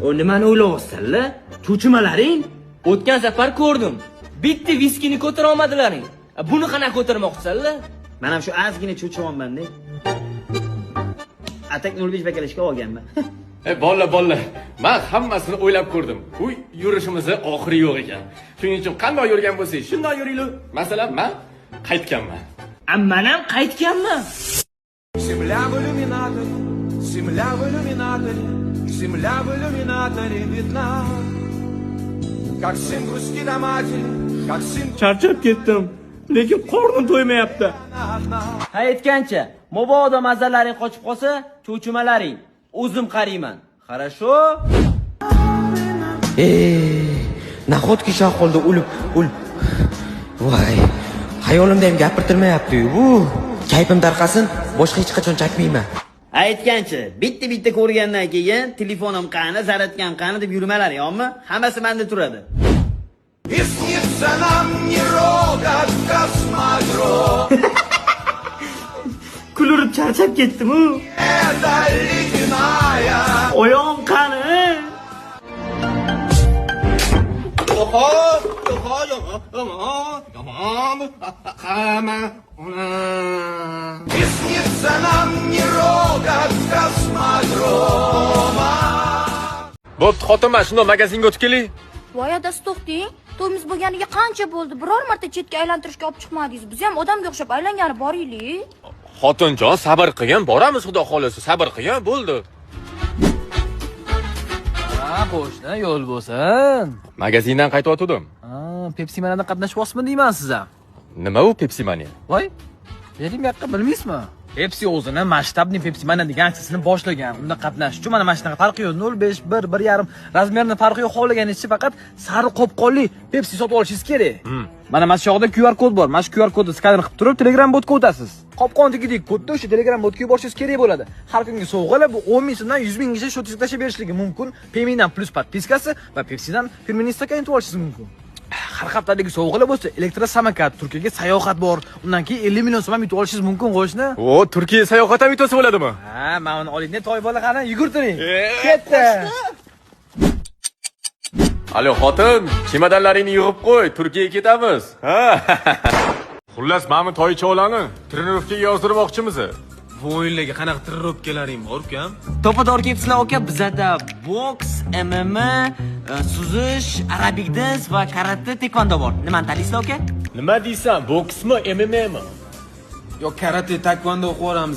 O nimani o'ylayapsan-la? Cho'chimalaring? O'tgan safar ko'rdim. Bitta viskini ko'tara olmadilaring. Buni qana ko'tarmoqchisan-la? Men ham shu ozgina cho'chimonman-da. Atak 05 bakalashga olganman. Bolla. Men hammasini o'ylab ko'rdim. Bu yurishimizda oxiri yo'q ekan. Shuning uchun qanday yurgan bo'lsangiz, shunday yuringlar. Masalan, men qaytganman. Men ham qaytganman. Земля в иллюминаторе, земля в иллюминаторе, земля в иллюминаторе видна. Как сын грусти на матери, как сын Charchab ketdim, lekin qornim to'ymayapti. Ha aytgancha, mabodo mazalaring qochib qolsa, cho'chimalaring o'zim qarayman. Хорошо? Naxotki shaqolda o'lib. Voy, xayolimda ham gapirtirmayapti-yu. Kayfim tarqasin, boshqa hech qachon chakmayman. Aytgancha, bitta ko'rgandan keyin telefonim qani, zaryadkam qani deb yurmalar, yo'qmi? Hammasi menda turadi. И снится нам не рогат космодром. Kulurib charchab ketdim-ku. Это ледяная. Oyog'im qani? И снится нам не рогат космодрома. Bo'pti, xotin, men shunday magazinga o'tib keling. Voy adasi to'xting. To'yimiz bo'lganiga qancha bo'ldi? Biror marta chetga aylantirishga olib chiqmadingiz. Biz ham odamga o'xshab aylangani boraylik. Xotinjon, sabr qilgin, boramiz, xudo xolasa, sabr qilgin, bo'ldi. Qo'shni yo'l bo'lsin. Magazindan qaytayotgandim. Pepsi Manada qatnashyapsizmi deyman sizga? Nima u Pepsi Mania? Voy, bering bu yoqqa bilmaysizmi? Pepsi o'zini masshtabni Pepsi Mana degan aksiyasini boshlagan. Unda qatnashish uchun mana mashinaga farqi yo'q. 0.5, 1.5 razmerni farqi yo'q. Xohlaganingizcha faqat sariq qopqonli Pepsi sotib olishingiz kerak. Mana shu yoqda QR kod bor. Mana shu QR kodni skaner qilib turib Telegram botga o'tasiz. Qopqondagidek kodni o'sha Telegram botga yuborishingiz kerak bo'ladi. Har kungi sovg'alar bu 10 ming so'mdan 100 minggacha shotingiz tashlab berishligi mumkin. Paymentdan plus podpiskasi va Pepsidan firmaning stakan yutib olishingiz mumkin. Har haftadagi sovg'alar bo'lsa, elektrosamokat, Turkiyaga sayohat bor. Undan keyin 50 million so'm yutib olishingiz mumkin, qo'shni. O, Turkiya sayohat ham yutsa bo'ladimi? Ha, mana uni oling-da, toy bola qani, yugurtiring. Ketdi. Alo, xotin, chemodanlaringni yig'ib qo'y, Turkiyaga ketamiz. Ha. Xullas, mana toycholani trenirovkaga yozdirmoqchimiz. Bu o'yinlarga qanaqa trenirovkalaring bor ukam? To'pador kepsizlar aka, bizda boks, MMA, suzish, arabik dans va karate, taekwondo bor. Nimani tanlaysizlar aka? Nima deysan, boksmi, MMAmi? Yo karate, taekwondo o'qib ham.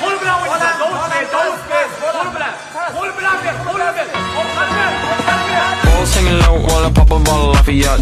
Qo'l bilan o'ynasan, qo'l bilan ber. All singing low while I pop a bottle off of yacht.